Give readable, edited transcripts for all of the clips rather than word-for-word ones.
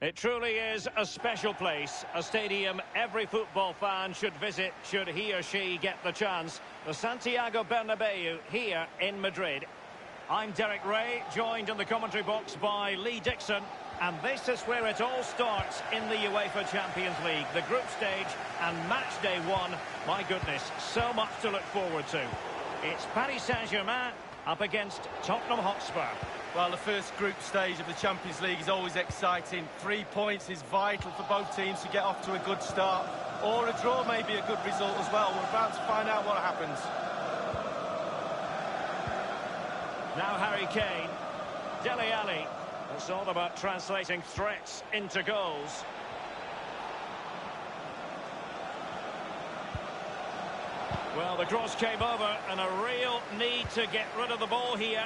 It truly is a special place, a stadium every football fan should visit should he or she get the chance. The Santiago Bernabeu here in Madrid. I'm Derek Ray, joined in the commentary box by Lee Dixon. And this is where it all starts in the UEFA Champions League. The group stage and match day one. My goodness, so much to look forward to. It's Paris Saint-Germain up against Tottenham Hotspur. Well, the first group stage of the Champions League is always exciting. 3 points is vital for both teams to get off to a good start. Or a draw may be a good result as well. We're about to find out what happens. Now Harry Kane. Dele Alli. It's all about translating threats into goals. Well, the cross came over and a real need to get rid of the ball here.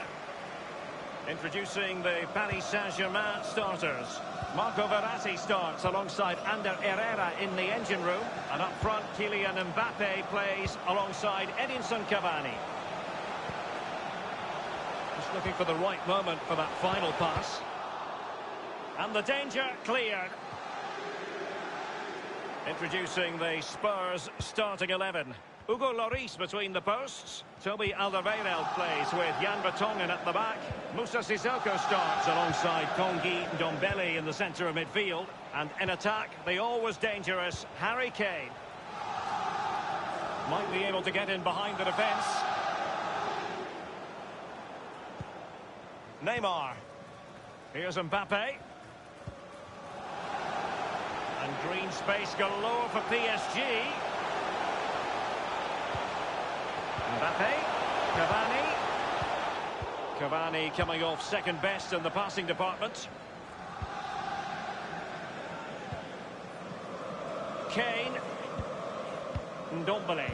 Introducing the Paris Saint-Germain starters. Marco Verratti starts alongside Ander Herrera in the engine room. And up front, Kylian Mbappe plays alongside Edinson Cavani. Just looking for the right moment for that final pass. And the danger cleared. Introducing the Spurs starting 11. Hugo Lloris between the posts. Toby Alderweireld plays with Jan Vertonghen at the back. Moussa Sissoko starts alongside Tanguy Ndombele in the centre of midfield. And in attack, the always dangerous Harry Kane. Might be able to get in behind the defence. Neymar. Here's Mbappe. And green space galore for PSG. Mbappe, Cavani coming off second best in the passing department. Kane, Ndombele.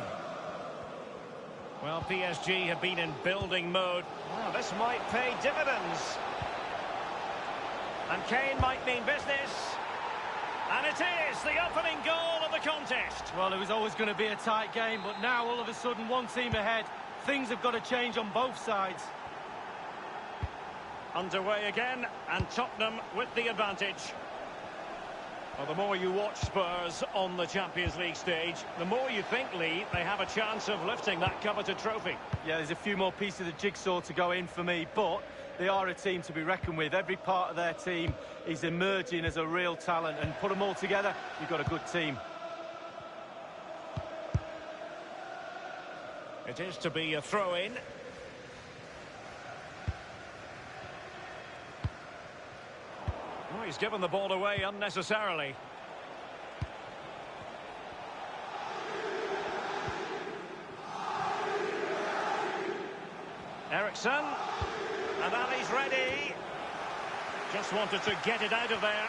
Well, PSG have been in building mode. Well, this might pay dividends. And Kane might mean business. And it is the opening goal of the contest. Well, it was always going to be a tight game, but now all of a sudden one team ahead. Things have got to change on both sides. Underway again, and Tottenham with the advantage. Well, the more you watch Spurs on the Champions League stage, the more you think, Lee, they have a chance of lifting that coveted trophy. Yeah, there's a few more pieces of the jigsaw to go in for me, but they are a team to be reckoned with. Every part of their team is emerging as a real talent, and put them all together, you've got a good team. It is to be a throw-in. Oh, he's given the ball away unnecessarily. Eriksson. And Ali's ready. Just wanted to get it out of there.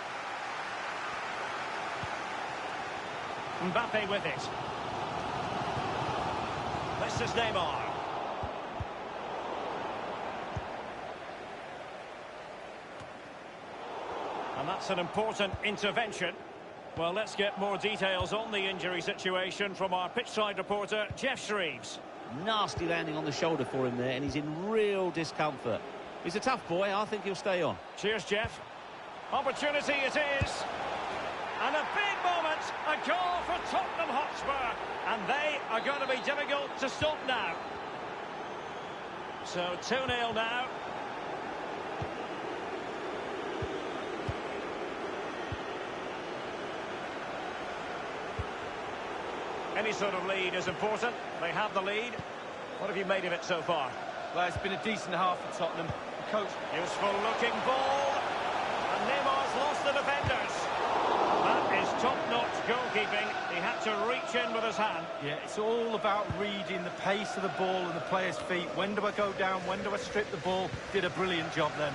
Mbappe with it. This is Neymar. And that's an important intervention. Well, let's get more details on the injury situation from our pitchside reporter, Jeff Shreves. Nasty landing on the shoulder for him there, and he's in real discomfort. He's a tough boy. I think he'll stay on. Cheers, Jeff. Opportunity it is. And a big moment. A goal for Tottenham Hotspur. And they are going to be difficult to stop now. So 2-0 now. Any sort of lead is important. They have the lead. What have you made of it so far? Well, it's been a decent half for Tottenham. The coach... Useful looking ball. And Neymar's lost the defenders. That is top-notch goalkeeping. He had to reach in with his hand. Yeah, it's all about reading the pace of the ball and the player's feet. When do I go down? When do I strip the ball? Did a brilliant job then.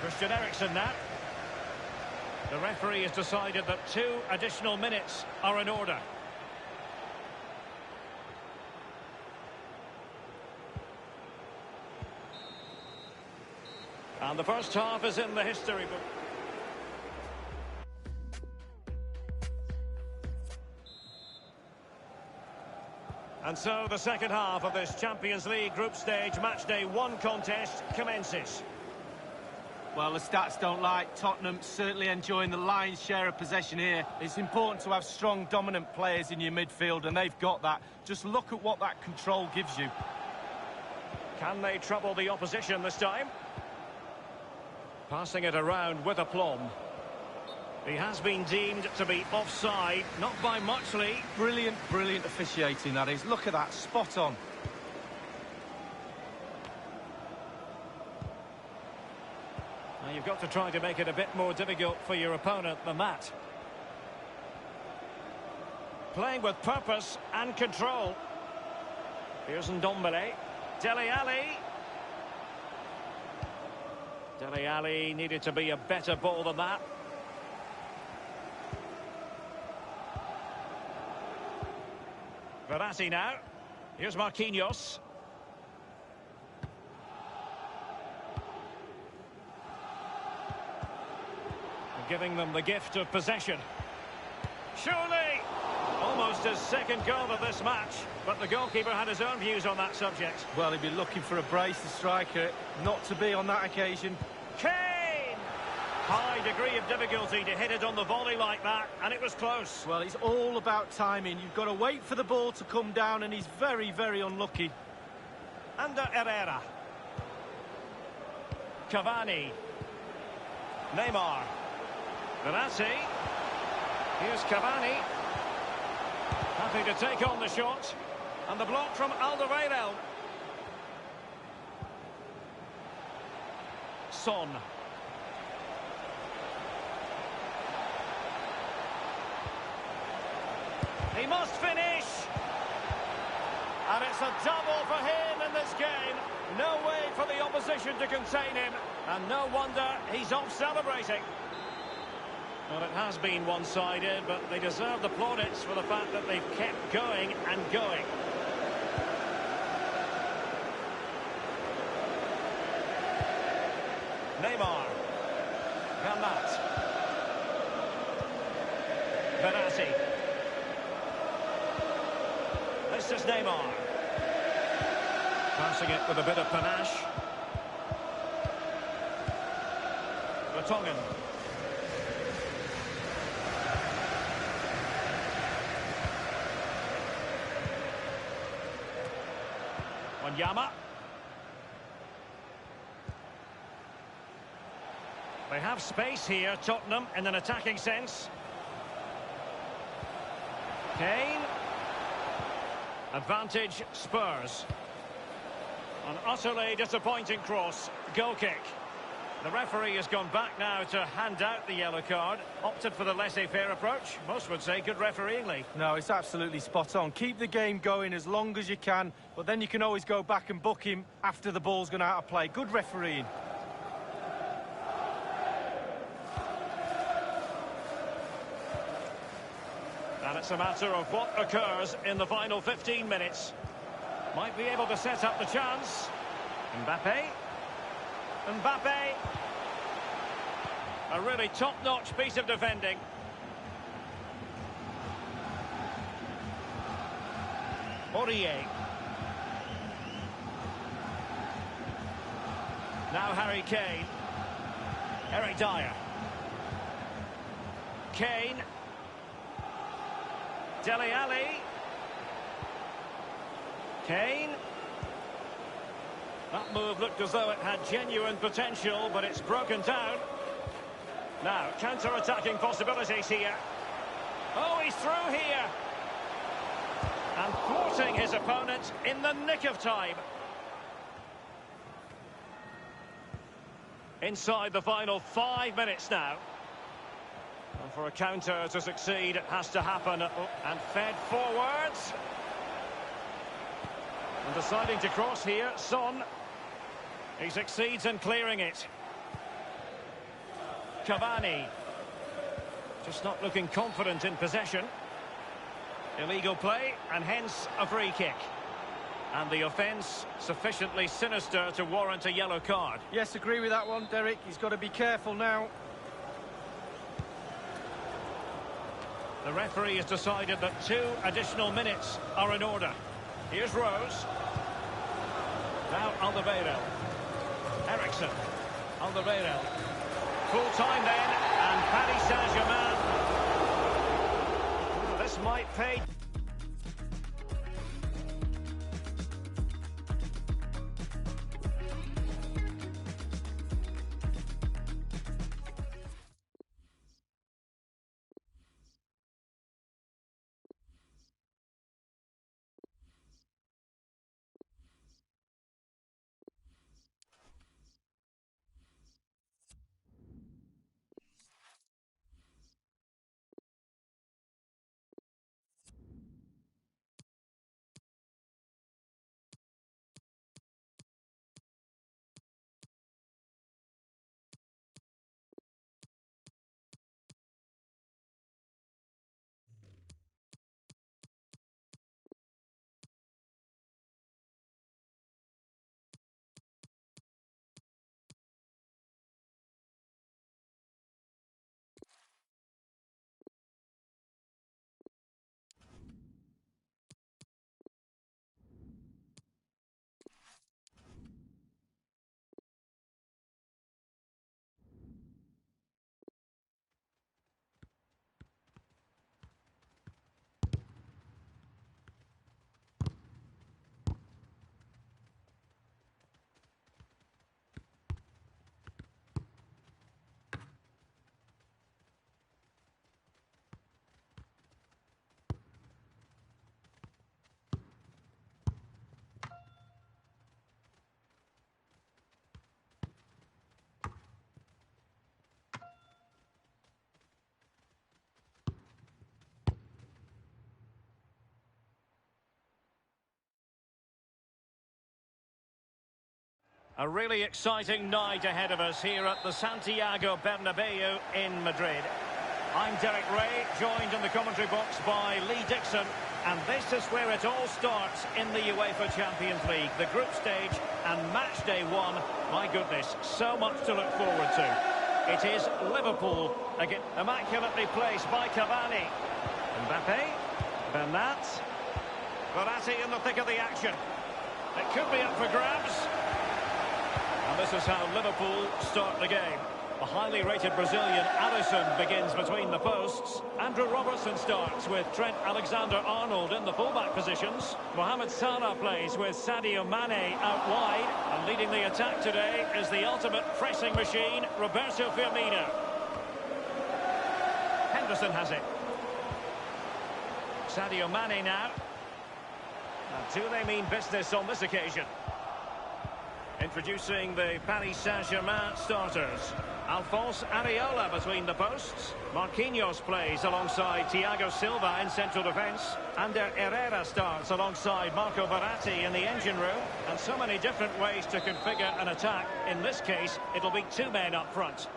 Christian Eriksen now. The referee has decided that 2 additional minutes are in order. And the first half is in the history book. And so the second half of this Champions League group stage matchday 1 contest commences. Well, the stats don't lie. Tottenham certainly enjoying the lion's share of possession here. It's important to have strong, dominant players in your midfield, and they've got that. Just look at what that control gives you. Can they trouble the opposition this time? Passing it around with aplomb. He has been deemed to be offside, not by much, Lee. Brilliant, brilliant officiating, that is. Look at that, spot on. Now you've got to try to make it a bit more difficult for your opponent than that. Playing with purpose and control. Here's Ndombele. Dele Alli. Dele Alli needed to be a better ball than that. Verratti now. Here's Marquinhos. Giving them the gift of possession. Surely! Almost his second goal of this match, but the goalkeeper had his own views on that subject. Well, he'd be looking for a brace, the striker, not to be on that occasion. Kane! High degree of difficulty to hit it on the volley like that, and it was close. Well, it's all about timing. You've got to wait for the ball to come down, and he's very, very unlucky. Under Herrera. Cavani. Neymar. Verratti. Here's Cavani. Happy to take on the shot. And the block from Alderweireld. Son. He must finish. And it's a double for him in this game. No way for the opposition to contain him. And no wonder he's off celebrating. Well, it has been one-sided, but they deserve the plaudits for the fact that they've kept going and going. Neymar. Bernat. Verratti. This is Neymar. Passing it with a bit of panache. Vertonghen. Wanyama. They have space here, Tottenham, in an attacking sense. Kane. Advantage Spurs. An utterly disappointing cross. Goal kick. The referee has gone back now to hand out the yellow card. Opted for the laissez-faire approach. Most would say good refereeing, Lee. No, it's absolutely spot on. Keep the game going as long as you can, but then you can always go back and book him after the ball's gone out of play. Good refereeing. And it's a matter of what occurs in the final 15 minutes. Might be able to set up the chance. Mbappe. Mbappe. A really top-notch piece of defending. Aurier. Now Harry Kane. Eric Dyer. Kane. Dele Alli. Kane. That move looked as though it had genuine potential, but it's broken down. Now, counter-attacking possibilities here. Oh, he's through here. And thwarting his opponent in the nick of time. Inside the final 5 minutes now. And for a counter to succeed, it has to happen. And fed forwards. And deciding to cross here, Son. He succeeds in clearing it. Cavani. Just not looking confident in possession. Illegal play, and hence a free kick. And the offence sufficiently sinister to warrant a yellow card. Yes, agree with that one, Derek. He's got to be careful now. The referee has decided that 2 additional minutes are in order. Here's Rose. Now Alderweireld. Eriksson. Alderweireld. Full time then, and Paris Saint-Germain. This might pay. A really exciting night ahead of us here at the Santiago Bernabeu in Madrid. I'm Derek Ray, joined in the commentary box by Lee Dixon, and this is where it all starts in the UEFA Champions League, the group stage and match day one. My goodness, so much to look forward to. It is Liverpool again, immaculately placed by Cavani. Mbappe, Bernat, Verratti in the thick of the action. It could be up for grabs. And this is how Liverpool start the game. The highly rated Brazilian Alisson begins between the posts. Andrew Robertson starts with Trent Alexander-Arnold in the fullback positions. Mohamed Salah plays with Sadio Mane out wide. And leading the attack today is the ultimate pressing machine, Roberto Firmino. Henderson has it. Sadio Mane now. And do they mean business on this occasion? Introducing the Paris Saint-Germain starters. Alphonse Areola between the posts. Marquinhos plays alongside Thiago Silva in central defence. Ander Herrera starts alongside Marco Verratti in the engine room. And so many different ways to configure an attack. In this case, it'll be two men up front.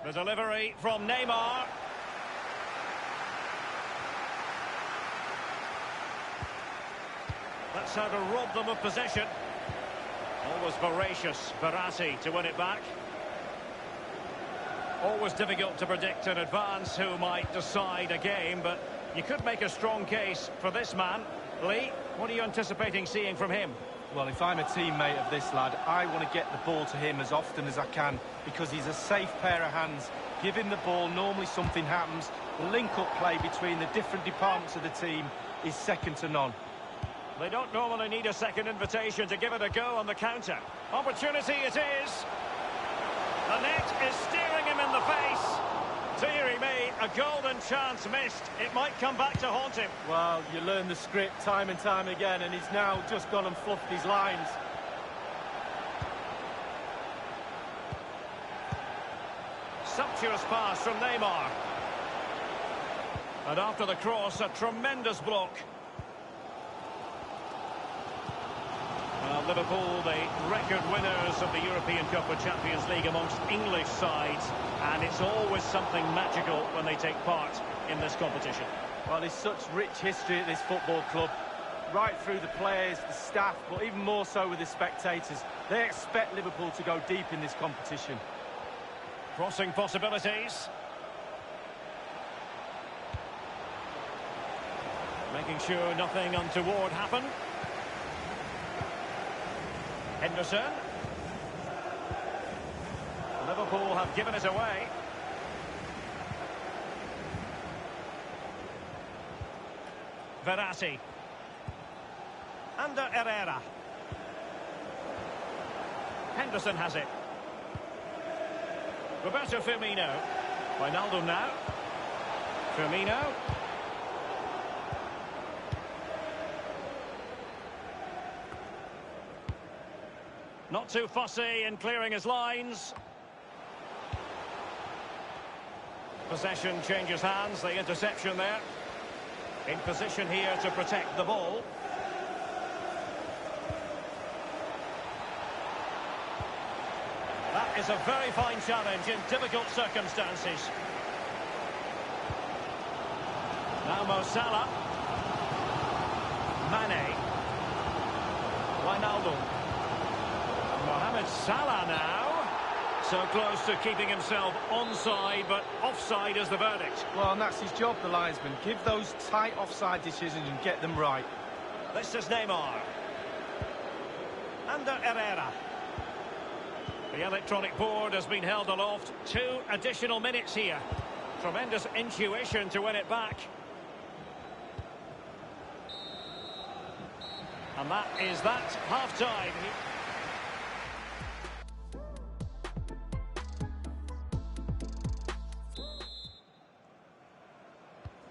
The delivery from Neymar. That's how to rob them of possession. Always voracious, Verratti to win it back. Always difficult to predict in advance who might decide a game, but you could make a strong case for this man. Lee, what are you anticipating seeing from him? Well, if I'm a teammate of this lad, I want to get the ball to him as often as I can because he's a safe pair of hands. Give him the ball, normally something happens. The link-up play between the different departments of the team is second to none. They don't normally need a second invitation to give it a go on the counter. Opportunity it is. The net is staring him in the face. Deary me, a golden chance missed. It might come back to haunt him. Well, you learn the script time and time again, and he's now just gone and fluffed his lines. Sumptuous pass from Neymar. And after the cross, a tremendous block. Well, Liverpool, the record winners of the European Cup of Champions League amongst English sides, and it's always something magical when they take part in this competition. Well, there's such rich history at this football club, right through the players, the staff, but even more so with the spectators. They expect Liverpool to go deep in this competition. Crossing possibilities. Making sure nothing untoward happened. Henderson. Liverpool have given it away. Verratti. Under Herrera. Henderson has it. Roberto Firmino. Wijnaldum now. Firmino. Not too fussy in clearing his lines. Possession changes hands, the interception there. In position here to protect the ball. That is a very fine challenge in difficult circumstances. Now Mo Salah. Mane. Wijnaldum. Mohamed Salah now. So close to keeping himself onside, but offside is the verdict. Well, and that's his job, the linesman. Give those tight offside decisions and get them right. This is Neymar. Under Herrera. The electronic board has been held aloft. 2 additional minutes here. Tremendous intuition to win it back. And that is that, half-time.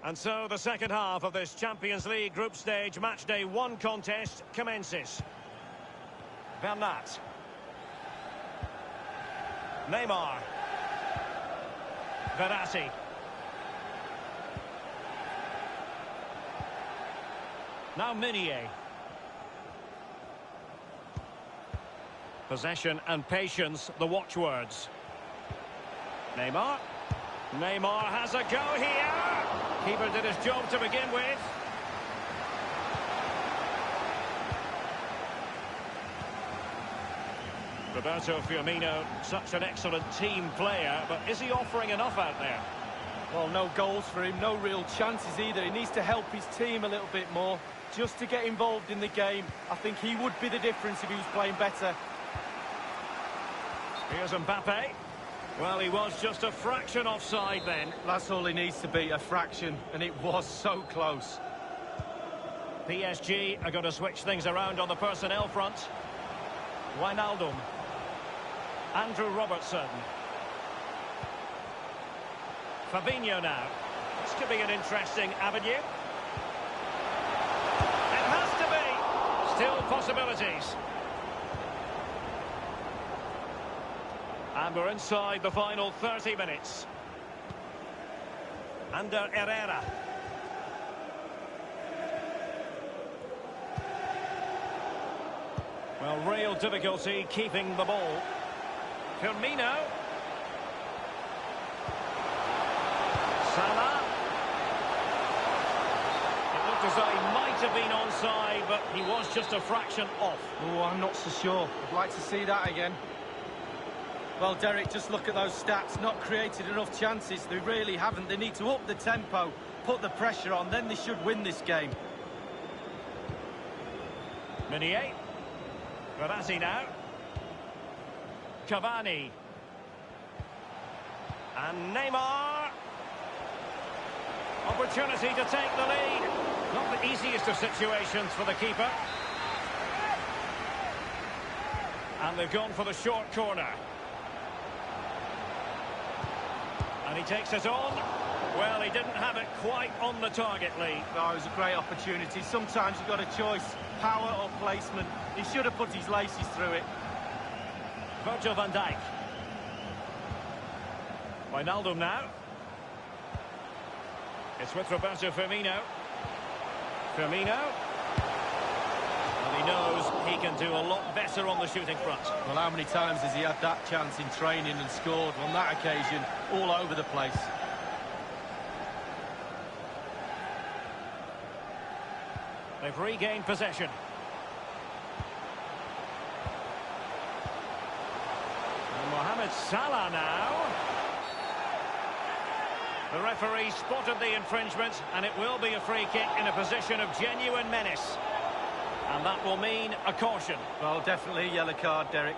And so the second half of this Champions League group stage match day 1 contest commences. Bernat. Neymar. Verratti. Now Meunier. Possession and patience, the watchwords. Neymar. Neymar has a go here. Keeper did his job to begin with. Roberto Firmino, such an excellent team player, but is he offering enough out there? Well, no goals for him, no real chances either. He needs to help his team a little bit more, just to get involved in the game. I think he would be the difference if he was playing better. Here's Mbappe. Well, he was just a fraction offside then. That's all he needs to be, a fraction, and it was so close. PSG are going to switch things around on the personnel front. Wijnaldum. Andrew Robertson. Fabinho now. This could be an interesting avenue. It has to be. Still possibilities. And we're inside the final 30 minutes. Under Herrera. Well, real difficulty keeping the ball. Firmino. Salah. It looked as though he might have been onside, but he was just a fraction off. Oh, I'm not so sure. I'd like to see that again. Well, Derek, just look at those stats. Not created enough chances. They really haven't. They need to up the tempo, put the pressure on, then they should win this game. Meunier. Verratti now. Cavani. And Neymar. Opportunity to take the lead. Not the easiest of situations for the keeper. And they've gone for the short corner. And he takes it on. Well, he didn't have it quite on the target, Lee. Oh, it was a great opportunity. Sometimes you've got a choice, power or placement. He should have put his laces through it. Virgil van Dijk. Wijnaldum now. It's with Roberto Firmino. Firmino. And he knows he can do a lot better on the shooting front. Well, how many times has he had that chance in training and scored? On that occasion, all over the place. They've regained possession. And Mohamed Salah now. The referee spotted the infringement, and it will be a free kick in a position of genuine menace. And that will mean a caution. Well, definitely a yellow card, Derek.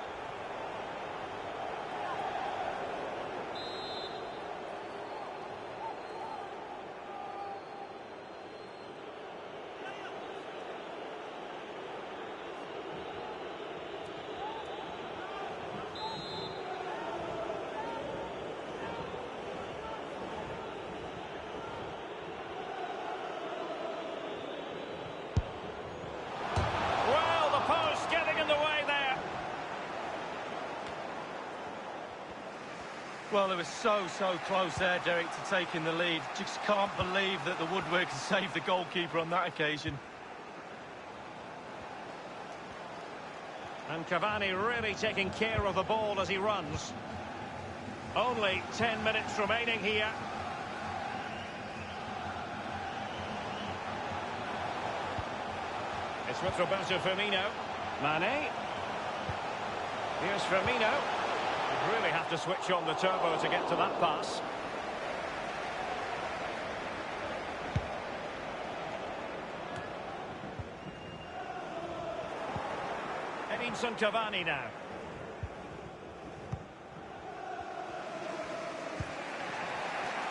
Well, they were so close there, Derek, to taking the lead. Just can't believe that the woodworker saved the goalkeeper on that occasion. And Cavani really taking care of the ball as he runs. Only 10 minutes remaining here. It's with Roberto Firmino. Mane. Here's Firmino. You'd really have to switch on the turbo to get to that pass. Edinson Cavani now.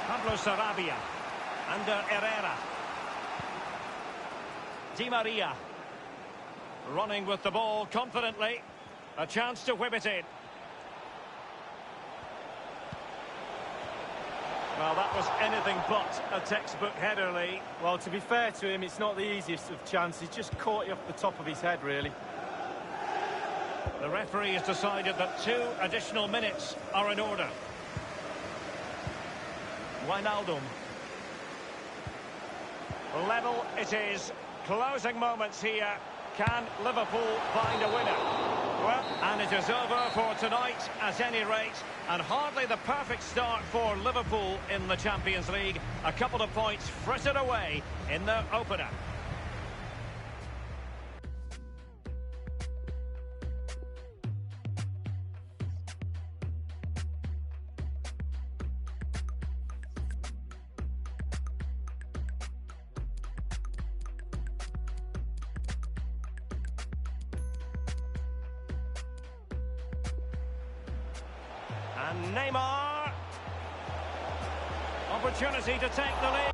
Pablo Sarabia. Under Herrera. Di Maria. Running with the ball confidently. A chance to whip it in. Well, that was anything but a textbook header, Lee. Well, to be fair to him, it's not the easiest of chances. Just caught you off the top of his head, really. The referee has decided that 2 additional minutes are in order. Wijnaldum. Level it is. Closing moments here. Can Liverpool find a winner? Well, and it is over for tonight at any rate. And hardly the perfect start for Liverpool in the Champions League. A couple of points frittered away in their opener. And Neymar. Opportunity to take the lead.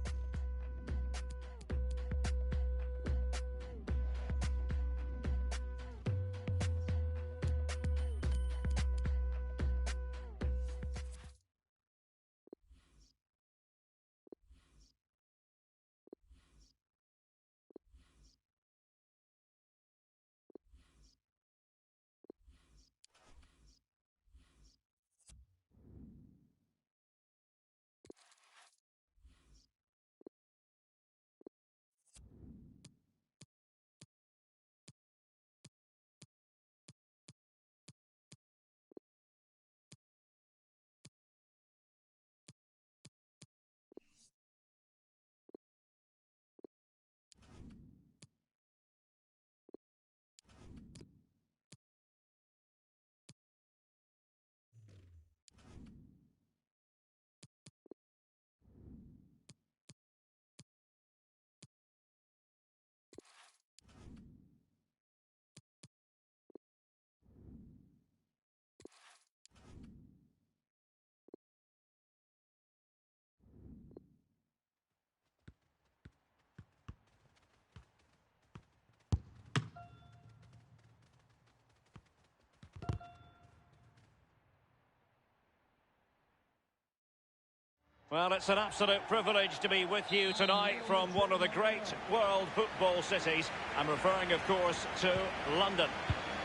Well, it's an absolute privilege to be with you tonight from one of the great world football cities. I'm referring, of course, to London.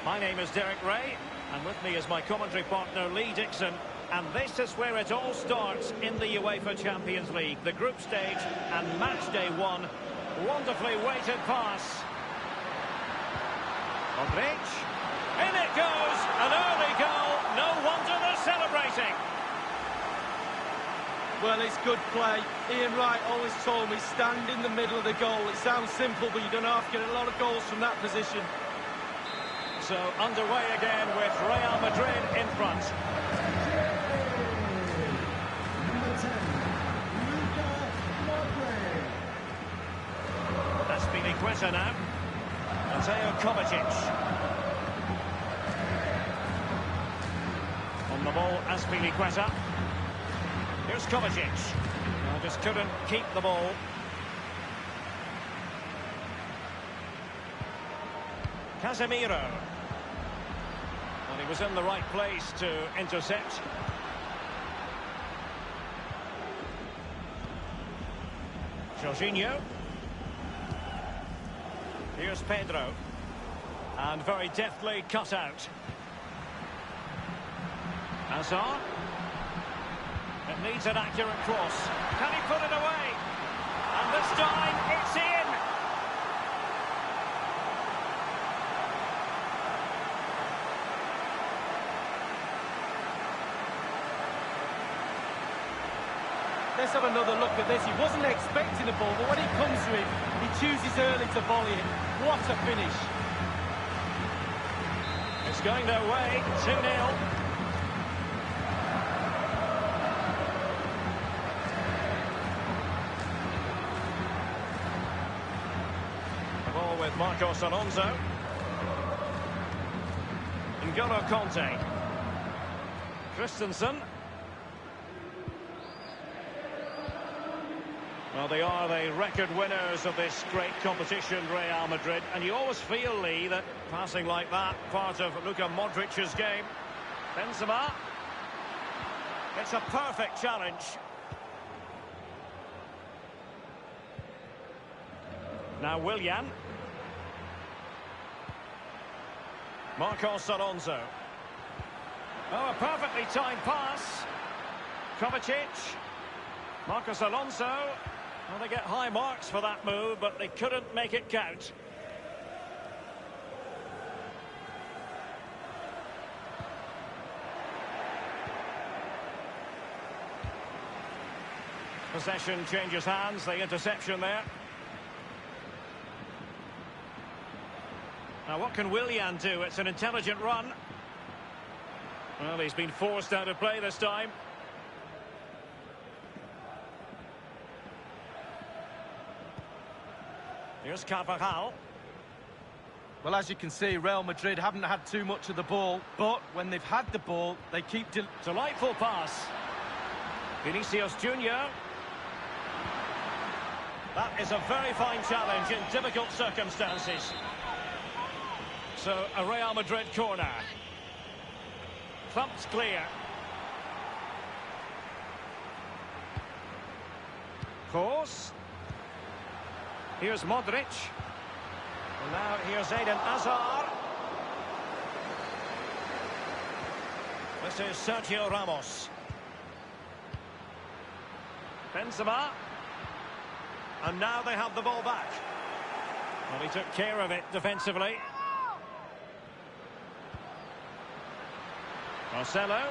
My name is Derek Ray, and with me is my commentary partner, Lee Dixon. And this is where it all starts in the UEFA Champions League. The group stage and match day 1. Wonderfully weighted pass. Modric. In it goes! An early goal. No wonder they're celebrating. Well, it's good play. Ian Wright always told me, stand in the middle of the goal. It sounds simple, but you don't have to get a lot of goals from that position. So, underway again with Real Madrid in front. That's Pd7 now. Mateo Kovacic. On the ball, Azpilicueta. Here's Kovacic. Well, just couldn't keep the ball. Casemiro. Well, he was in the right place to intercept. Jorginho. Here's Pedro. And very deftly cut out. Hazard. It needs an accurate cross. Can he put it away? And this time, it's in! Let's have another look at this. He wasn't expecting the ball, but when it comes to him, he chooses early to volley it. What a finish. It's going their way, 2-0. With Marcos Alonso. N'Golo Conte. Christensen. Well, they are the record winners of this great competition, Real Madrid. And you always feel, Lee, that passing like that, part of Luka Modric's game. Benzema. It's a perfect challenge. Now Willian. Marcos Alonso. Oh, a perfectly timed pass. Kovacic. Marcos Alonso. Well, they get high marks for that move, but they couldn't make it count. Possession changes hands, the interception there. Now, what can Willian do? It's an intelligent run. Well, he's been forced out of play this time. Here's Carvajal. Well, as you can see, Real Madrid haven't had too much of the ball, but when they've had the ball, they keep... Delightful pass. Vinicius Junior. That is a very fine challenge in difficult circumstances. So, a Real Madrid corner. Thumped clear. Kroos. Here's Modric. And now here's Eden Hazard. This is Sergio Ramos. Benzema. And now they have the ball back. Well, he took care of it defensively. Marcelo.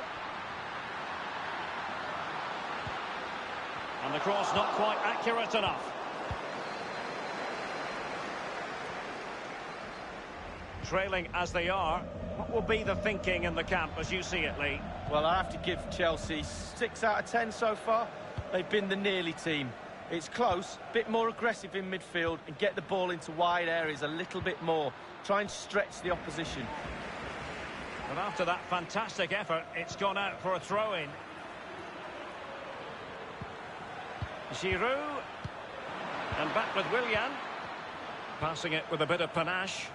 And the cross not quite accurate enough. Trailing as they are, what will be the thinking in the camp as you see it, Lee? Well, I have to give Chelsea 6 out of 10 so far. They've been the nearly team. It's close, a bit more aggressive in midfield and get the ball into wide areas a little bit more. Try and stretch the opposition. And after that fantastic effort, it's gone out for a throw-in. Giroud. And back with Willian. Passing it with a bit of panache.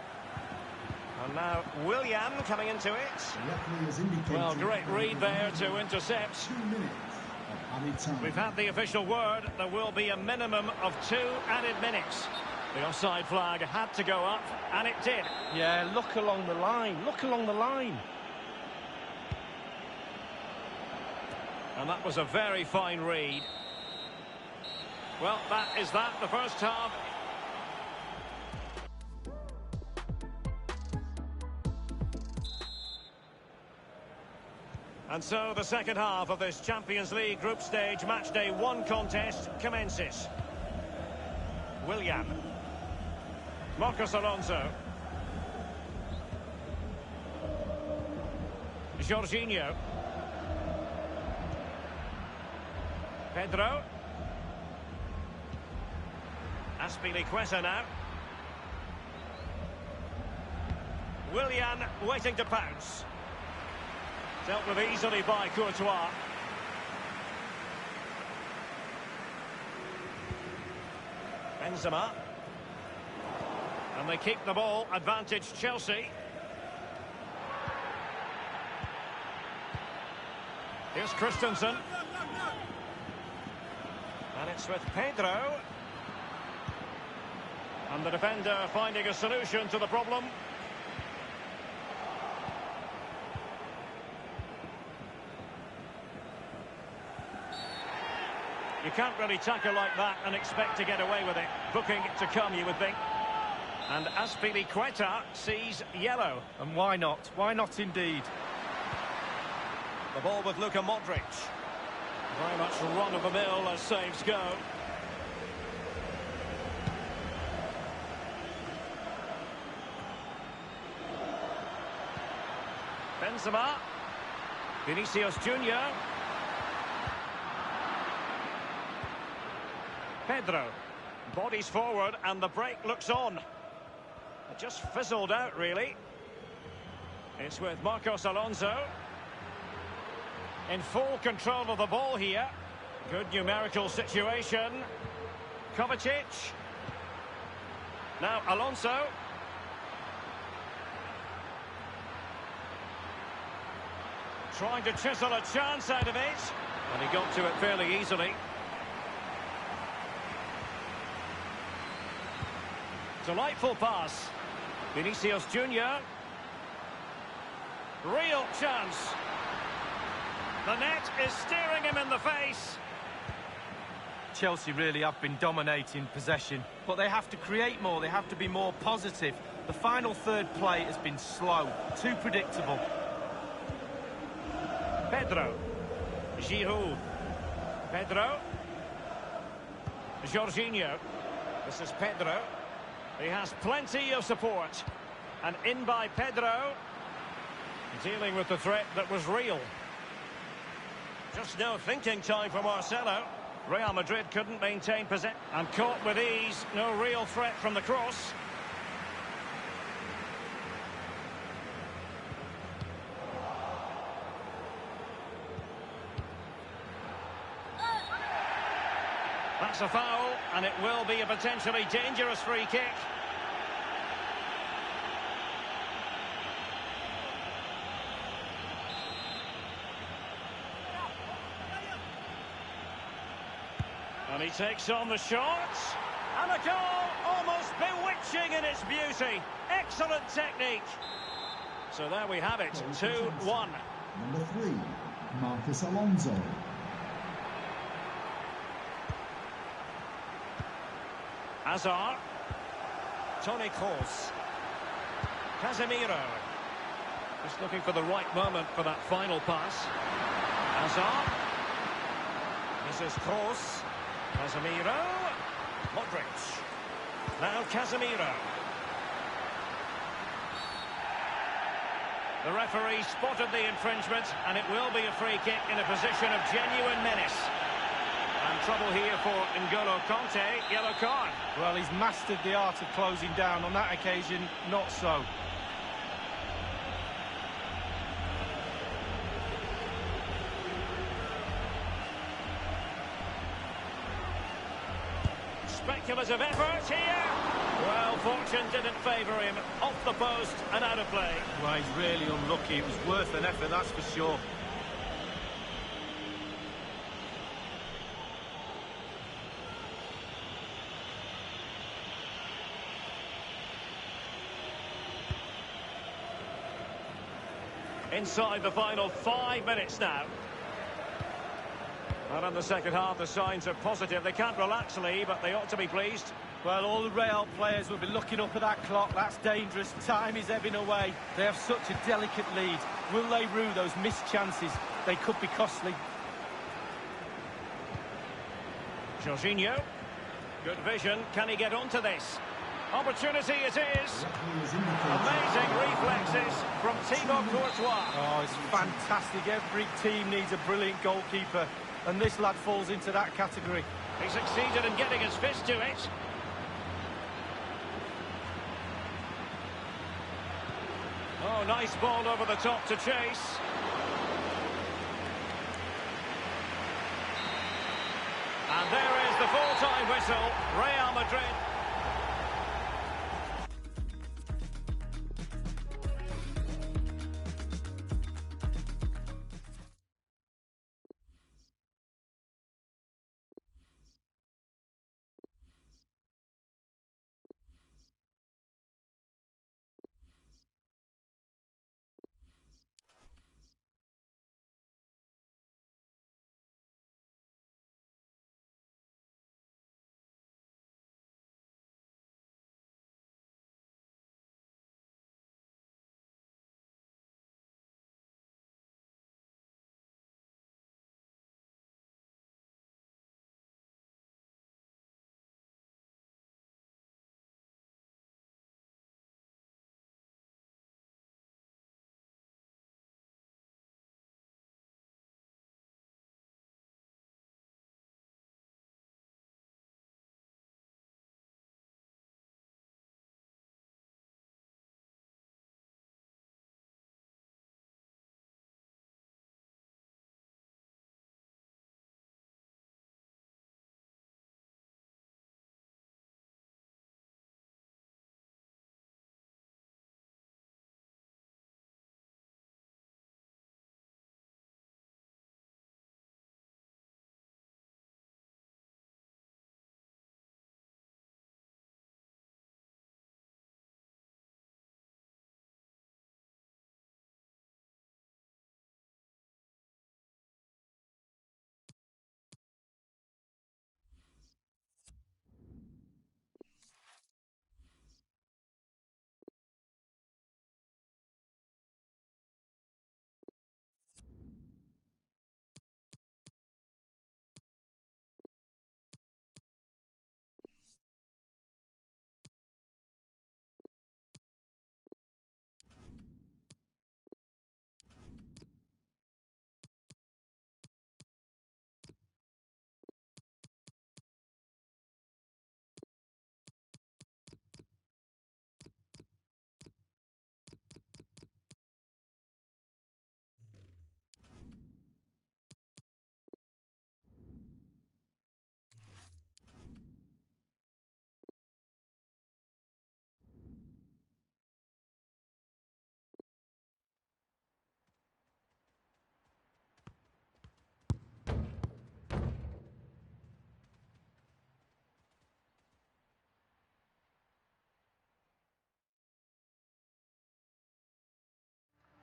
And now Willian coming into it. Well, great read there to intercept. 2 minutes of added time. We've had the official word. There will be a minimum of 2 added minutes. The offside flag had to go up, and it did. Yeah, look along the line. Look along the line. And that was a very fine read. Well, that is that, the first half. And so the second half of this Champions League group stage match day 1 contest commences. Willian. Marcos Alonso. Jorginho. Pedro. Azpilicueta now. Willian waiting to pounce. Dealt with easily by Courtois. Benzema. And they keep the ball. Advantage Chelsea. Here's Christensen. And it's with Pedro. And the defender finding a solution to the problem. You can't really tackle like that and expect to get away with it. Booking to come, you would think. And Azpilicueta sees yellow. And why not? Why not indeed? The ball with Luka Modric. Very much run-of-the-mill as saves go. Benzema. Vinicius Junior. Pedro. Bodies forward and the break looks on. It just fizzled out, really. It's with Marcos Alonso. In full control of the ball here. Good numerical situation. Kovacic. Now Alonso. Trying to chisel a chance out of it. And he got to it fairly easily. Delightful pass. Vinicius Junior. Real chance. The net is staring him in the face. Chelsea really have been dominating possession, but they have to create more, they have to be more positive. The final third play has been slow, too predictable. Pedro. Giroud. Pedro. Jorginho. This is Pedro. He has plenty of support. And in by Pedro. Dealing with the threat that was real. Just no thinking time for Marcelo. Real Madrid couldn't maintain possession. And caught with ease. No real threat from the cross. That's a foul, and it will be a potentially dangerous free kick. And he takes on the shot. And a goal almost bewitching in its beauty. Excellent technique. So there we have it, 2-1. Number 3, Marcos Alonso. Hazard. Toni Kroos. Casemiro. Just looking for the right moment for that final pass. Hazard. This is Kroos. Casemiro. Modric. Now Casemiro. The referee spotted the infringement, and it will be a free kick in a position of genuine menace. And trouble here for N'Golo Kanté, yellow card. Well, he's mastered the art of closing down. On that occasion, not so. Speculative effort here. Well, fortune didn't favour him. Off the post and out of play. Well, he's really unlucky. It was worth an effort, that's for sure. Inside the final 5 minutes now. And in the second half, the signs are positive. They can't relax, Lee, but they ought to be pleased. Well, all the Real players will be looking up at that clock. That's dangerous. Time is ebbing away. They have such a delicate lead. Will they rue those missed chances? They could be costly. Jorginho. Good vision. Can he get onto this? Opportunity it is. Amazing reflexes from Thibaut Courtois. Oh, it's fantastic. Every team needs a brilliant goalkeeper, and this lad falls into that category. He succeeded in getting his fist to it. Oh, nice ball over the top to chase. And there is the full-time whistle. Real Madrid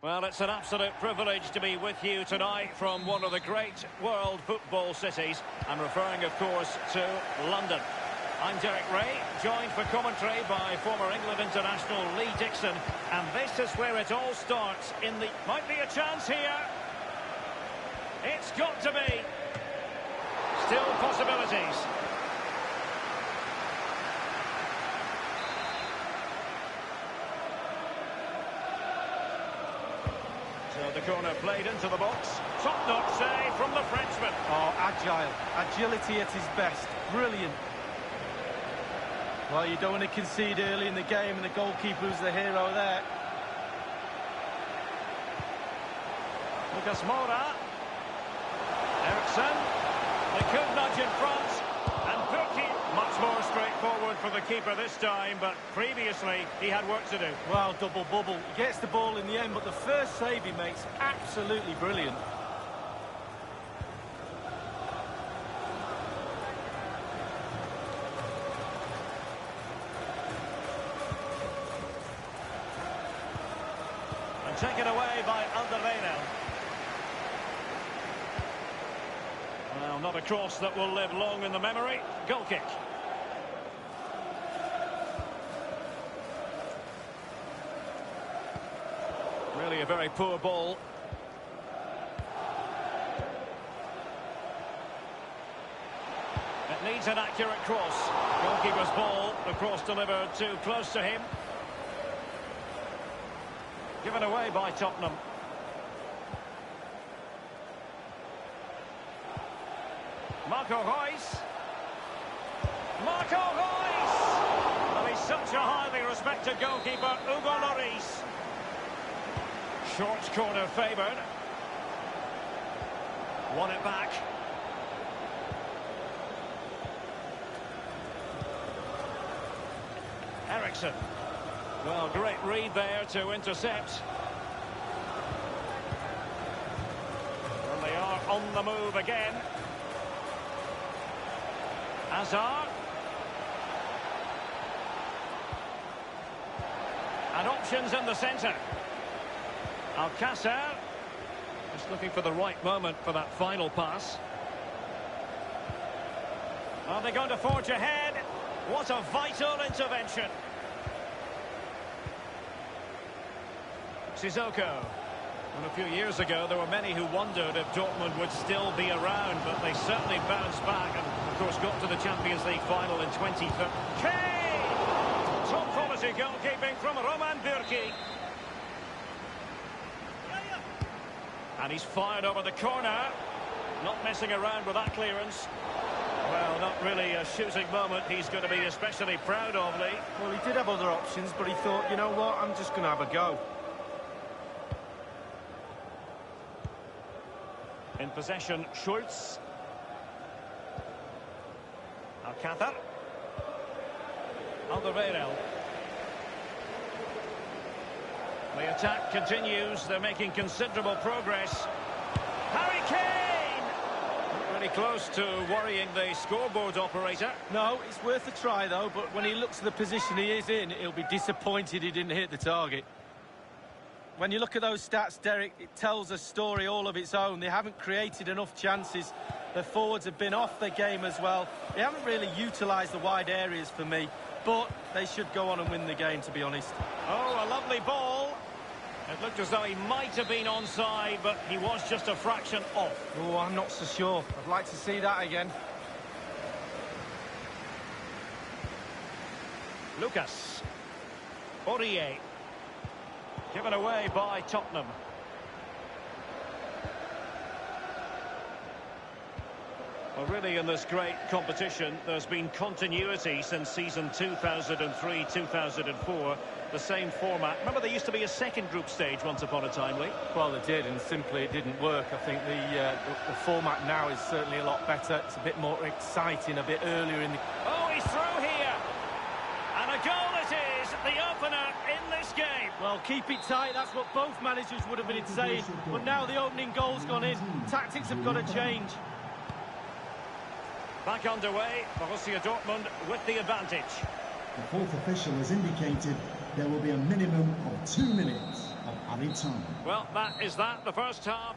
Well, it's an absolute privilege to be with you tonight from one of the great world football cities. I'm referring, of course, to London. I'm Derek Ray, joined for commentary by former England international Lee Dixon. And this is where it all starts in the... Might be a chance here. It's got to be. Still possibilities. So the corner played into the box. Top-notch save from the Frenchman. Oh, agile. Agility at his best. Brilliant. Well, you don't want to concede early in the game, and the goalkeeper's the hero there. Lucas Moura. Ericsson. They could nudge in front. And Burki. Much more straightforward for the keeper this time, but previously he had work to do. Well, double bubble. He gets the ball in the end, but the first save he makes, absolutely brilliant. And taken away by Alderweireld. Well, not a cross that will live long in the memory. Goal kick. Really a very poor ball. It needs an accurate cross. Goalkeeper's ball. The cross delivered too close to him. Given away by Tottenham. Marco Reus. Marco Reus! Well, he's such a highly respected goalkeeper, Hugo Lloris. Short corner favoured. Won it back. Ericsson. Well, great read there to intercept. And they are on the move again. Hazard. And options in the centre. Alcácer. Just looking for the right moment for that final pass. Are they going to forge ahead? What a vital intervention. Sissoko. Well, a few years ago, there were many who wondered if Dortmund would still be around, but they certainly bounced back and, of course, got to the Champions League final in 2013. Kane! Top quality goalkeeping from Roman Burki. And he's fired over the corner. Not messing around with that clearance. Well, not really a shooting moment he's going to be especially proud of, Lee. Well, he did have other options, but he thought, you know what, I'm just going to have a go. In possession, Schultz. Alcácer. Alderweireld. The attack continues. They're making considerable progress. Harry Kane! Not really close to worrying the scoreboard operator. No, it's worth a try, though, but when he looks at the position he is in, he'll be disappointed he didn't hit the target. When you look at those stats, Derek, it tells a story all of its own. They haven't created enough chances. Their forwards have been off their game as well. They haven't really utilised the wide areas for me, but they should go on and win the game, to be honest. Oh, a lovely ball. It looked as though he might have been onside, but he was just a fraction off. Oh, I'm not so sure. I'd like to see that again. Lucas. Aurier. Given away by Tottenham. Well, really, in this great competition, there's been continuity since season 2003-2004. The same format. Remember, there used to be a second group stage once upon a time, Lee? Well, they did, and simply it didn't work. I think the format now is certainly a lot better. It's a bit more exciting, a bit earlier in the... Oh, he's through here! And a goal it is, the opener in this game. Well, keep it tight, that's what both managers would have been saying. But now the opening goal's gone in. Tactics have got to change. Back underway, Borussia Dortmund with the advantage. The fourth official has indicated there will be a minimum of 2 minutes. of added time. Well, that is that, the first half.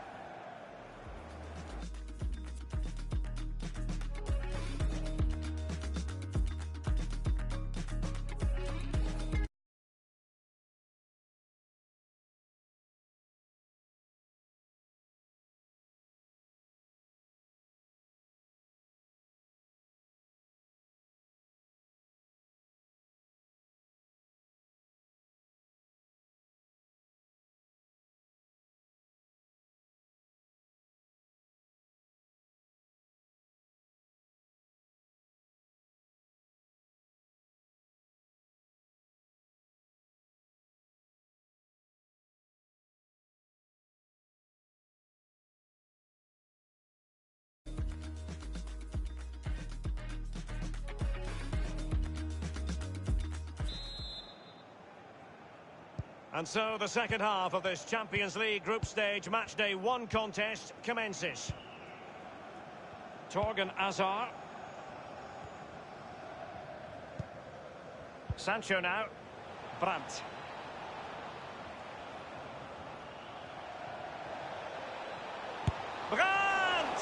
And so the second half of this Champions League group stage matchday 1 contest commences. Torgan Hazard. Sancho now. Brandt. Brandt!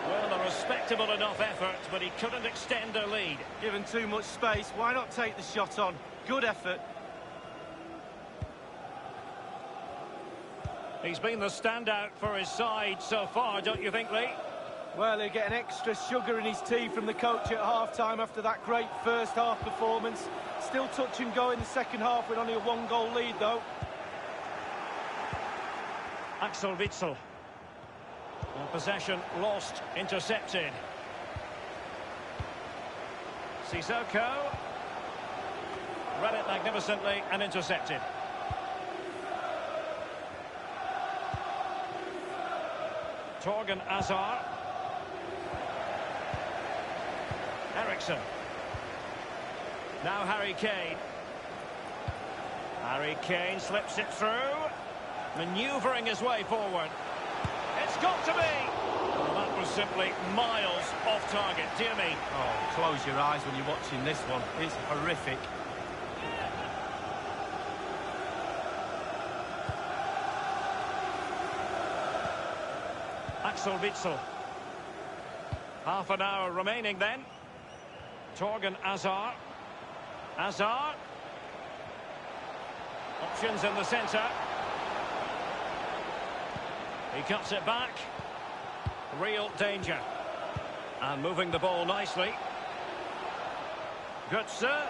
Well, a respectable enough effort, but he couldn't extend their lead. Given too much space, why not take the shot on? Good effort. He's been the standout for his side so far, don't you think, Lee? Well, he'll get an extra sugar in his tea from the coach at half-time after that great first-half performance. Still touch and go in the second half with only a 1-goal lead, though. Axel Witsel. Possession lost, intercepted. Sissoko. Read it magnificently and intercepted. Torgan Hazard. Eriksson. Now Harry Kane. Harry Kane slips it through. Manoeuvring his way forward. It's got to be! Well, that was simply miles off target, dear me. Oh, close your eyes when you're watching this one. It's horrific. Axel Witsel. Half an hour remaining then. Torgan Hazard. Hazard. Options in the centre. He cuts it back. Real danger. And moving the ball nicely. Götze.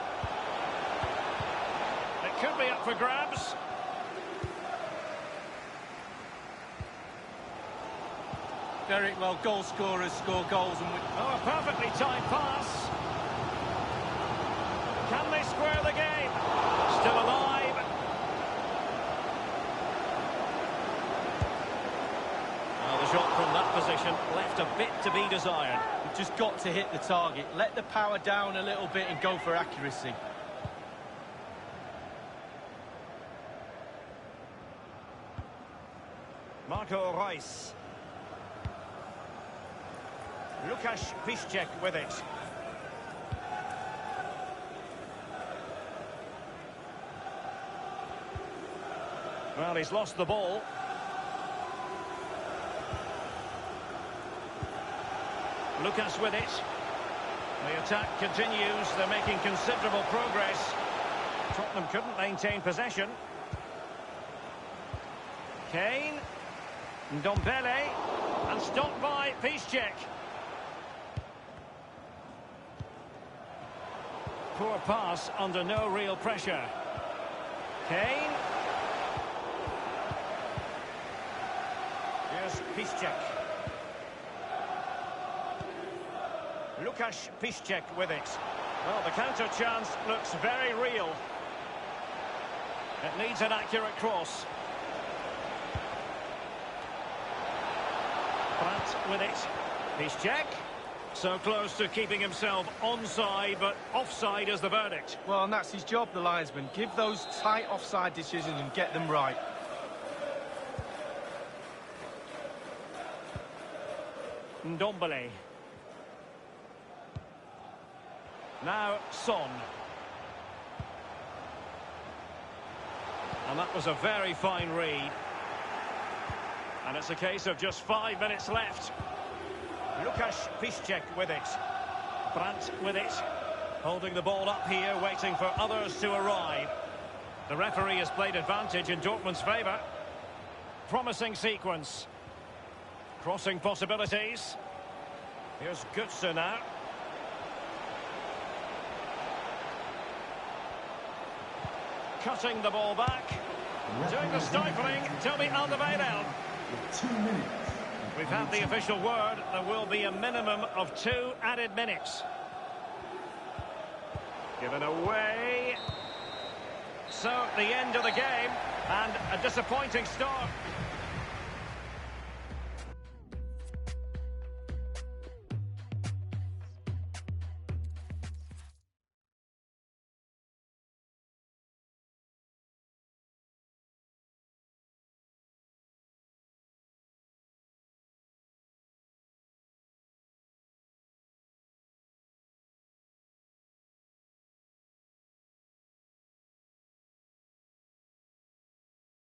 It could be up for grabs. Derek, well, goal scorers score goals and we... Oh, a perfectly timed pass. Can they square the game? Still alive. Well, the shot from that position left a bit to be desired. You've just got to hit the target. Let the power down a little bit and go for accuracy. Marco Reus. Łukasz Piszczek with it. Well, he's lost the ball. Lucas with it. The attack continues. They're making considerable progress. Tottenham couldn't maintain possession. Kane. Ndombele. And stopped by Piszczek. Poor pass under no real pressure. Kane. Here's Piszczek. Łukasz Piszczek with it. Well, the counter chance looks very real. It needs an accurate cross. Brandt with it. Piszczek. So close to keeping himself onside, but offside is the verdict. Well, and that's his job, the linesman. Give those tight offside decisions and get them right. Ndombele. Now Son. And that was a very fine read. And it's a case of just 5 minutes left. Lukasz Piszczek with it. Brandt with it. Holding the ball up here, waiting for others to arrive. The referee has played advantage in Dortmund's favour. Promising sequence. Crossing possibilities. Here's Götze now. Cutting the ball back. Doing the stifling, Toby Alderweireld. 2 minutes. We've had the official word. There will be a minimum of 2 added minutes. Given away. So, the end of the game, and a disappointing start.